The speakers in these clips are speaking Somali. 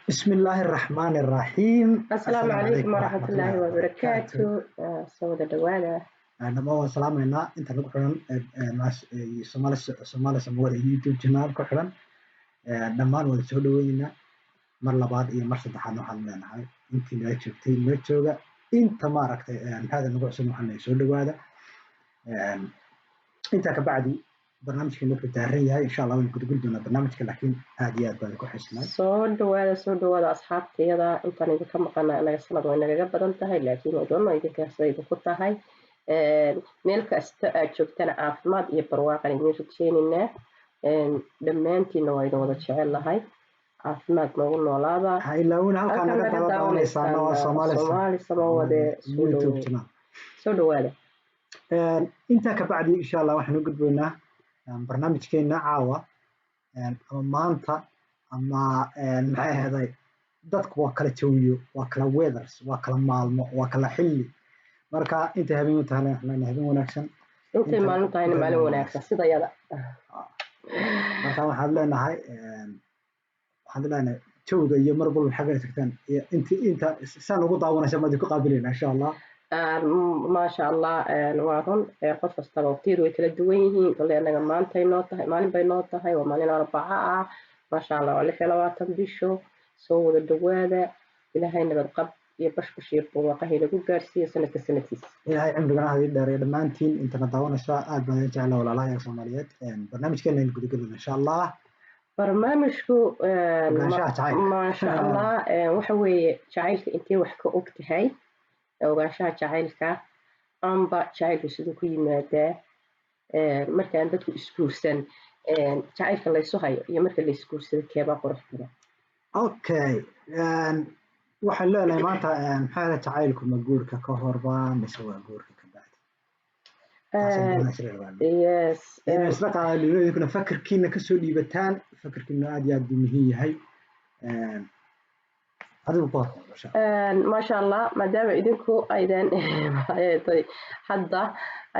بسم الله الرحمن الرحيم السلام السلام عليكم عليكم ورحمة ورحمة الله الله وبركاته وبركاته سودا دوانا نبغى سلامنا أنت نقولن ناس Soomaali samawada YouTube channel ku xiran dhammaan wada soo dhaweynaa mar labaad iyo mar saddexaad waxaan leenahay intii nala joogtay nala jooga inta maaragtay maxaad nagu cusub waxaan soo dhawaada inta ka bacdi barnaamijkan wuxuu taaran yahay insha Allah waan ku gudbin doonaa barnaamijka laakiin aad iyo aad baan ku xisnay soo dhawaada asxaabtayada intaan idinka maqana anaga sanad way nagaga badan tahay laakiin wadano idinka sayid ku tahay meel kasta aad joogtana caafimaad iyo barwaaqo idin rajeynaynaa dhammaantiina waa idin wada jecel lahay caafimaad noogu noolaada ha ilaawina halkaan naga daawanaysaana waa Soomaali samawade YouTube channel soo dhawaada intaa ka bacdi insha Allah waxaan u gudboynaa barnaamijkeena caawa ama maanta ama maxay ahaday dadku waa kala jawiyo waa kala weathers waa kala maalmo waa kala xilli marka inta habeen u tahay waxaan habeen wanaagsan intay maalin tahayna maalin wanaagsan sida yada marka waxaan leenahay jawiga iyo mar walba xagga tagtaan inta saan ugu daawanaysa ma ku qaabilayna insha Allah ما شاء الله وارن qof kasta waqtigeedu way kala duwan yihiin kale anaga maanta ay noo tahay maalin bay noo tahay waa maalin Arbaca ah ما شاء الله waa 26 bisho soo wada dhawaada ilaahay nabad qab iyo bashbashir barwaaqo lagu gaarsiiyo sanadka sanadkiisa ilaahay cimriga ha dheereeyo dhamaantiin inta ka daawanaysa aad baan jecelahay walaalaha Soomaaliyeed barnaamijkeena in gudagalo insha Allah barnaamijku ما شاء الله waxa weeye jacaylka intee wax ka og tahay ogaanshaha jacaylka amba jacaylku sidoo ku yimaadaa markaan dadku isguursan jacaylka la isu hayo iyo marka la isguursado keeba qurux badan okay waxaan leenahay maanta maxaa jacaylku ma guurka ka horba mise waa guurka ka bacdi yes isla qaadayna fakarkiina ka soo dhiibataan fakarkiina aad iyo aad buu muhiim yahay ما شاء الله maadaama idinku aydan hadda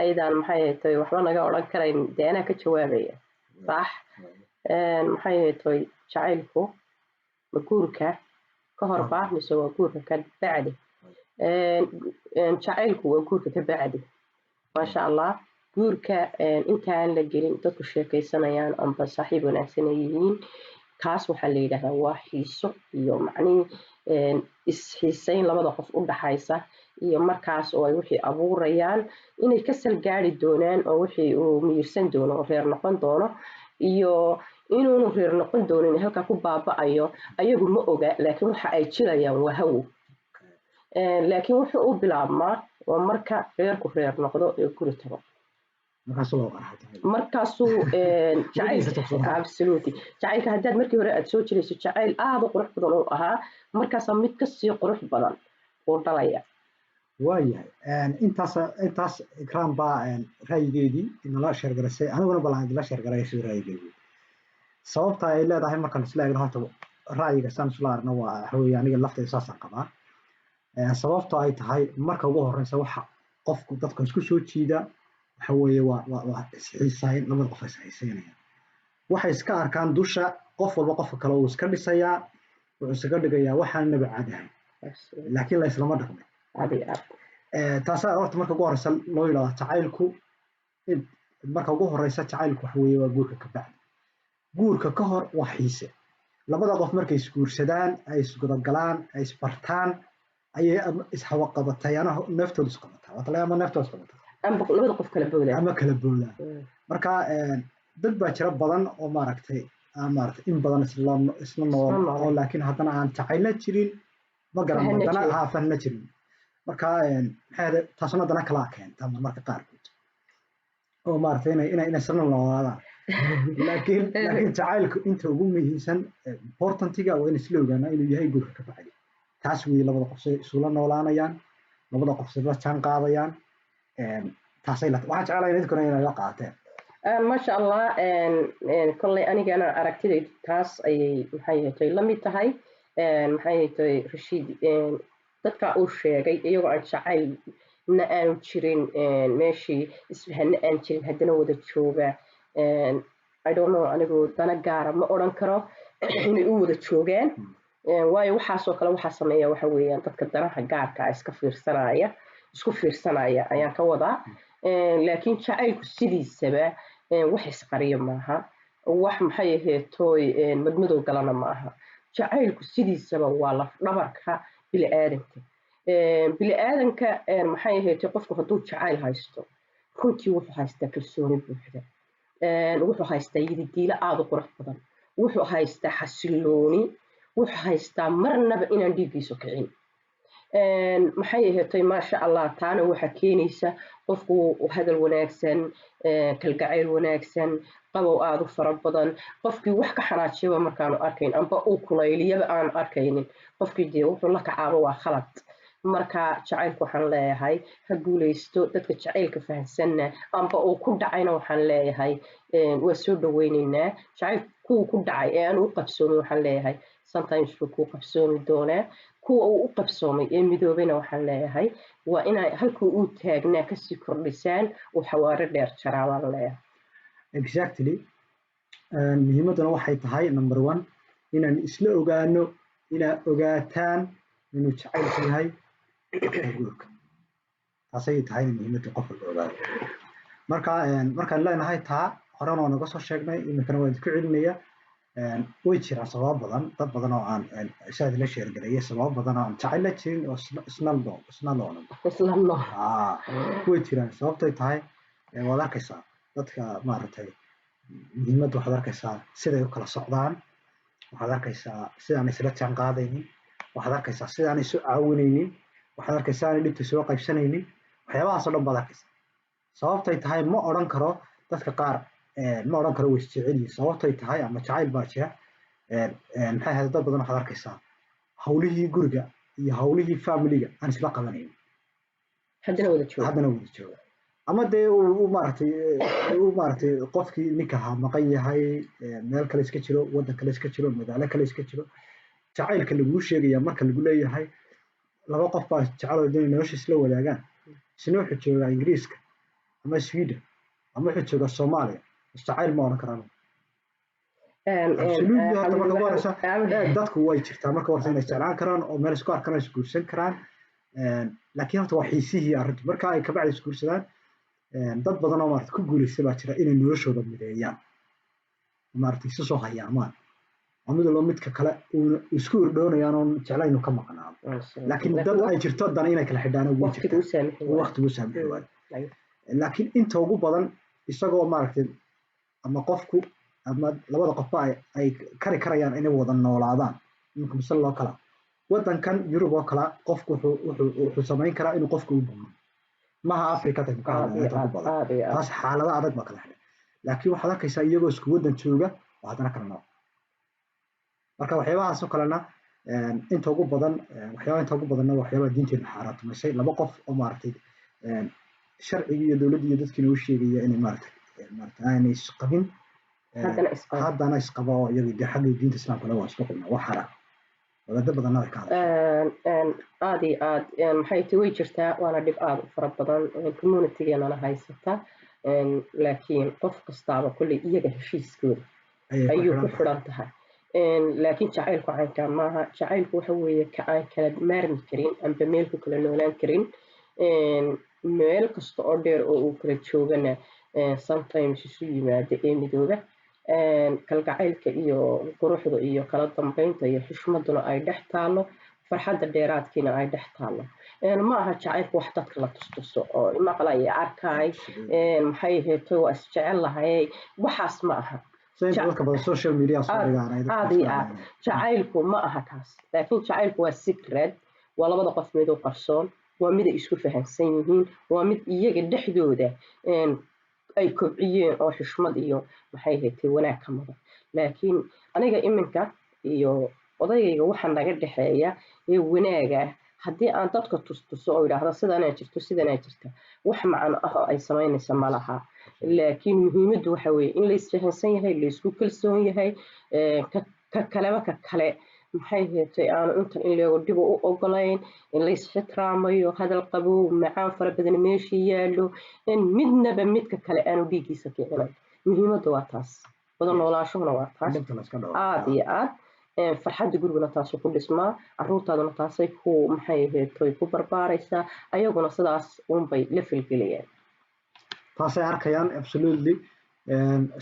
aydan maxay tahay waxba naga oran karayn deena ka jawaabaya sax maxay tahay jacaylku guurka ka horba mise waa guurka ka bacdi jacaylku waa guurka ka bacdi ما شاء الله guurka intaan la gelin dadku sheekaysanayaan amba saaxiib wanaagsan yihiin kaas waxa la yiraahdaa waa xiiso iyo macni isxiisayn labada qof u dhaxaysa iyo markaas oo ay wixii abuurayaan inay ka sal gaari doonaan oo wixii uu miirsan doono reer noqon doono iyo inuu reer noqon doonin halka ku baabaayo ayagu ma oga laakiin waxa ay jirayaan waa hawo laakiin wuxuu u bilaabmaa waa marka reerku reer noqdo ee guri tago markaasuu absolutely jacaylka haddaad markii hore aad soo jirayso jacayl aad u qurux badan uu ahaa markaasaa mid ka sii qurux badan uu dhalaya waayahay intaas ikraam baa ra'yigeedii inala sheergaraysay aniguna balan idila sheergarayso ra'yigeedii sababta ay leedahay marka la isla eegno horta ra'yiga saan isla aragno waa hooyo aniga laftayda saasaan qabaa sababta ay tahay marka ugu horeysa waxa qofku dadka isku soo jiida waxa weeye waa isxiisayn labada qof isxiisaynayaan waxay iska arkaan dusha qof walba qofka kale uu iska dhisayaa wuxuu iskaga dhigayaa waxaan naba caadahay laakiin la islama dhaqmay taasaa horta marka ugu horeysa loo yidhahdo jacaylku marka ugu horeysa jacaylku waxa weeye waa guurka ka bacdi guurka ka hor waa xiise labada qof markay isguursadaan ay isgudagalaan ay isbartaan ayay ishawa qabatayana naftooda isqabataa waa talaama naftooda isqabataa labada qof kala boodaan ama kala boodaan marka dad baa jira badan oo maaragtay in badan isla nool oo laakiin haddana aan jacayl jirin ma garan haddana haafana jirin marka maxay taasuna haddana kala keenta marka qaarkood oo maaragtay inay isla noolaadaan laakiin jacaylku inta ugu muhiimsan importantiga waa in isla ogaanaa inuu yahay guurka ka bacdi taas weeye labada qof isula noolaanayaan labada qof isla jaan qaadayaan taasay la waxaan jeclahay idinku inay la qaateen ما شاء الله كل أنا أركتي تاس أي محيطي لم يتهاي محيطي رشيد تذكر أوش جاي يقعد شعيل نأن تشرين ماشي اسمها نأن تشرين هدنا وده تشوبه I don't know أنا قلت أنا جارة ما أوران كرا إنه وده تشوجان waayo waxaasoo kale waxaa sameeya waxa weeyaan dadka danaha gaarka isku fiirsanaya ayaan ka wadaa. Laakiin jacaylku sidiisaba wax isqariyo maaha, wax maxay aheetoy madmadow galana maaha. jacaylku sidiisaba waa laf dhabarka bini'aadanka. bini'aadanka maxay aheetoy qofku hadduu jacayl haysto runtii wuxuu haystaa kalsooni buuxda, wuxuu haystaa yididiilo aad u qurux badan, wuxuu haystaa xasilooni, wuxuu haystaa marnaba inaan dhiiggiisu kicin. maxay aheetay maasha allah, taana waxaa keenaysa qofku hadal wanaagsan, kalgacayl wanaagsan, qabow aad u fara badan. qofkii wax ka xanaajiyaba markaanu arkayn amba uu kulayliyaba aanu arkaynin, qofkii dee wuxuu la kacaaba waa khalad. marka jacaylku waxaan leeyahay ha guulaysto, dadka jacaylka fahansanna amba uu ku dhacayna waxaan leeyahay waa soo dhaweynaynaa. jacaylku kuwa ku dhacay ee aan u qabsoomin waxaan leeyahay sometimes wuu kuu qabsoomi doonaa. kuwa uu u qabsoomay ee midoobayna waxaan leeyahay waa inay halkuu uu taagnaa kasii kordhisaan uu xawaaro dheer jaraa baan leeyahay. exactly. muhiimaduna waxay tahay number 1 inaan isla ogaano, inaad ogaataan inuu jacaylku yahay guurka. taasay tahay muhiimadda qof walba ogaado. markaan leenahay taa horena waa naga soo sheegnay, iminkana waan ku celinaya. way jiraan sababo badan, dad badan oo aan shaad la sheergareeyay, sababo badan oo aan jacayl la jirin oo isla way jiraan. sababtay tahay waad arkaysaa dadka maaragtay muhiimadda, waxaad arkaysaa siday u kala socdaan, waxaad arkaysaa sidaan isla jaan qaadaynin, waxaad arkaysaa sidaan isu caawinaynin, waxaad arkaysaa aan dhibta soo qaybsanaynin. waxyaabahaas oo dhan baad arkaysaa. sababtay tahay ma odhan karo dadka qaar ma odhan karo way isjecel yihiin. sababtay tahay ama jacayl baa jira. maxay ahayd dad badan waxaad arkaysaa hawlihii guriga iyo hawlihii familiga aan isla qabanayn, haddana wada jooga. ama dee uu maaragtay qofkii ninka ahaa maqan yahay, meel kale iska jiro, waddan kale iska jiro, magaalo kale iska jiro. jacaylka laguu sheegaya marka lagu leeyahay laba qof baa jeceloo inay nolosha isla wadaagaan, isna wuxuu joogaa ingiriiska ama sweden ama wuxuu joogaa soomaaliya, jacayl ma odhan karaan. absolutely. hadda marka ku horeysa dadku way jirtaa marka horeysa inay jeclaan karaan oo meel isku arkaan isguursan karaan. laakiin horta waa xiisihii arrintu marka ay kabacdi isguursadaan. dad badan oo maarata ku guulaystay baa jira inay noloshooda mideeyaan, maarata isu soo hayaamaan, oo mid walba midka kale uuna isku irdhoonayaan oon jeclaynu ka maqnaado. laakiin dad ay jirto dan inay kala xidhaan waqtigu saamixi waayo. laakiin inta ugu badan isagoo maaragtay ama qofku ama labada qofba ay kari karayaan inay wada noolaadaan. iminka misal loo kala waddankan Yurub oo kala qofku wuxuu samayn karaa inuu qofku u buuro. maaha Afrika tan ka hadlayna ugu badan. taas xaalado adag baa kala xidhan. laakiin waxaad arkaysaa iyagoo isku waddan jooga oo haddana kala nooc. marka waxyaabahaas oo kalena inta ugu badan waxyaabaha diinteena xaaraantamisay. laba qof oo maaragtay sharciga iyo dowladda iyo dadkiina u sheegaya inay maaragtay aanay isqabin, haddana isqaba oo iyagii dee xagga diinta islaamkana waa isku qabnaa, waa xaraam. wadada badanna way ka hadashay. aad iyo aad maxay tahay way jirtaa, waana dhib aad u fara badan communitygeenana haysata. laakiin qof kastaaba kolley iyaga heshiiskooda ayuu ku xidhan tahay. laakiin jacaylku caynkaan maaha. jacaylku waxa weeye ka aan kala maarmi karin amba meel ku kala noolaan karin. meel kasta oo dheer oo uu kala joogana sometimes isu yimaada ee midooba. kalgacaylka iyo quruxda iyo kala dambeynta iyo xushmaduna ay dhex taalo, farxadda dheeraadkiina ay dhex taalo. ma aha jacaylku wax dadka la tustuso oo maqlaya arkay maxay aheetay waa isjecel lahay, waxaas ma aha. aad iyo aad jacaylku ma aha kaas. laakiin jacaylku waa secret, waa labada qof mid u qarsoon, waa mid ay isku fahansan yihiin, waa mid iyaga dhexdooda ay kobciyeen oo xushmad iyo maxay ahayd wanaag ka mudan. laakiin aniga iminka iyo odaygayga waxa naga dhexeeya ee wanaaga haddii aan dadka tustuso oo idhaahdo sidanaa jirta wax macno ah oo ay samaynaysa ma laha. laakiin muhiimaddu waxa weeye in la isfahansan yahay, la isku kalsoon yahay, ka kaleba ka kale maxay ahayd aanu intan in leego dib u ogolayn, in la isxitiraamayo, hadal qabow macaan fara badan meeshii yaallo, in midnaba midka kale aanu dhiiggiisa kicinayn. muhiimaddu waa taas, wada noolaanshahuna waa taas. aad iyo aad farxadda guriguna taasuu ku dhismaa, caruurtaaduna taasay ku maxay ahayd toy ku barbaaraysaa, ayaguna sidaas unbay la falgelayaan. taasay arkayaan absolutely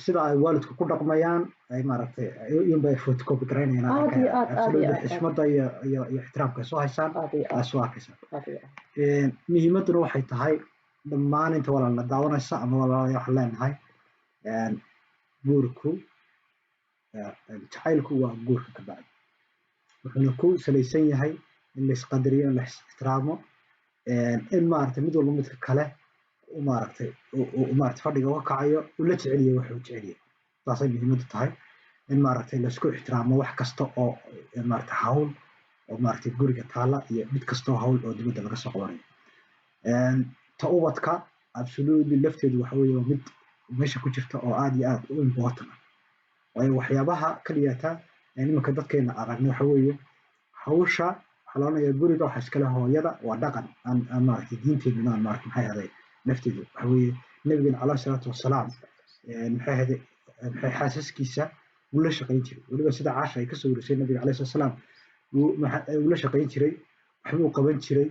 sida ay waalidku ku dhaqmayaan ay maaragtay inbay photocopy garaynayaan arkayaan absolutely xishmada iyo ixtiraamka ay soo haysaan ay soo arkaysaa. muhiimaduna waxay tahay dhammaan inta walaal la daawanaysa ama walaalayaal waxaan leenahay guurku jacaylku waa guurka ka bacdi wuxuuna ku salaysan yahay in la isqadariyo in la ixtiraamo in maaragtay mid walba midka kale maaragtay fadhiga uga kacayo uu la jeceliyo wuxuu jeceliyo taasay muhiimadu tahay in maaragtay la isku ixtiraamo wax kasta oo maaragtay hawl oo maaragtay guriga taala iyo mid kastoo hawl oo dibadda laga soo qabanayo ta ubadka absolutely lafteedu waxa weeye waa mid meesha ku jirta oo aad iyo aad u important waayo waxyaabaha ka dhigata nimanka dadkeena aragna waxa weeye hawsha waxaa loonaya guriga waxa iskale hooyada waa dhaqan aan maaragtay diinteeduna aan maaragtay maxay ahaday lafteedu waxa weeye nabigeena calayhi salaatu wasalaam maxay ahaday maxay xaasaskiisa wuu la shaqayn jiray weliba sida caasha ay kasoo warisay nabiga calayhi salaatu wasalaam wuu la shaqayn jiray waxbuu qaban jiray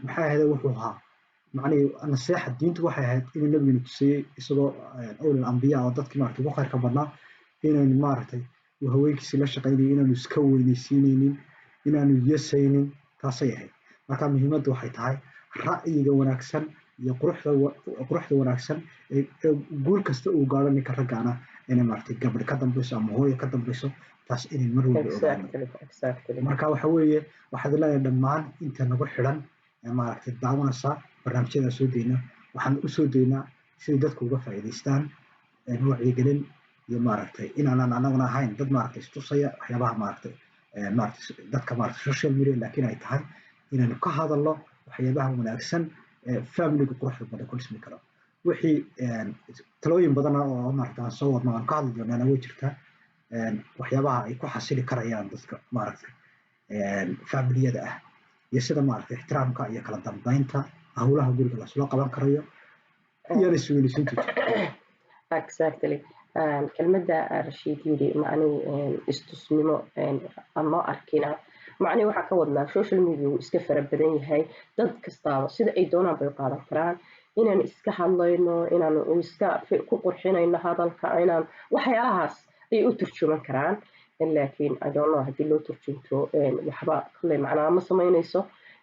maxay ahaday wuxuu ahaa macnihii naseexa diintu waxay ahayd inuu nabigeena tusiyey isagoo awlal ambiya oo dadkii maaragtay ugu khayrka badnaa inaynu maaragtay uu haweenkiisii la shaqaynayay inaanu iska weynaysiinaynin inaanu yasaynin taasay ahayd marka muhiimaddu waxay tahay ra'yiga wanaagsan iyo quruxda wanaagsan ee guur kasta uu gaadho ninka raggaana inay maaragtay gabadh ka dambayso ama hooyo ka dambayso taas inay mar walba ogaano marka waxa weeye waxaad leedahay dhammaan inta nagu xidhan maaragtay daawanaysaa barnaamijyada soo daynaa waxaan u soo daynaa siday dadku uga faa'iidaystaan wacyigelin iyo maaragtay inaanan anaguna ahayn dad maaragtay istusaya waxyaabaha maaragtay dadka maaragtay social media laakiin ay tahay inaynu ka hadalno waxyaabaha wanaagsan familiga quruxda badan ku dhismi karo wixii talooyin badan oo maaragtay aan soo wadno aan ka hadli doonaana way jirtaa waxyaabaha ay ku xasili karayaan dadka maaragtay familiyada ah iyo sida maaragtay ixtiraamka iyo kala dambeynta hawlaha guriga lasoo qaban karayo iyo isweydiinta exactly kelmadda Rashiid yiri macni istusnimo ama arkina macni waxa ka wadnaa social media uu iska fara badan yahay dad kasta sida ay doonaan bay qaadan karaan inaan iska hadlayno inaan iska ku qurxinayno hadalka inaan waxyaalahaas ay u turjuman karaan laakiin I don't know hadii loo turjunto waxba kale macna ma sameynayso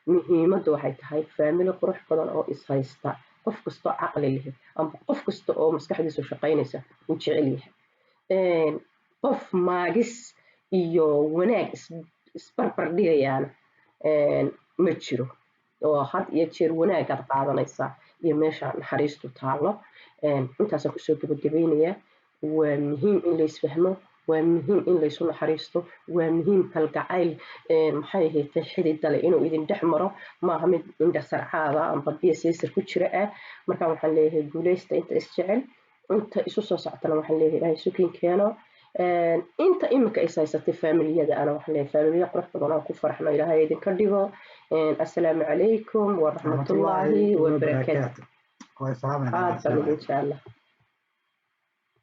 muhiimaddu waxay tahay family qurux badan oo is haysta qof kasto caqli leh ama qof kasto oo maskaxdiisu shaqaynaysa uu jecel yahay qof maagis iyo wanaag isbarbar dhigayaan ma jiro oo had iyo jeer wanaag aad qaadanaysa iyo meesha naxariistu taalo intaas ku soo gabagabeynaya waa muhiim in la isfahmo waa muhiim in la isu naxariisto waa muhiim kalgacayl maxay ahayd xididale inuu idin dhex maro maaha mid indha sarcaada amba biyaseesir ku jira marka waxaan leeyahay guuleysta inta isjecel inta isu soo socotana waxaan leeyahay ilaahay sukin keeno inta imika is haysatay familiyada ana waxaan leeyahay familiya qurux badan oo ku farxno ilaahay idinka dhigo assalaamu calaykum wa rahmatullaahi wa barakaatuh. Wa salaam alaykum. Insha Allah.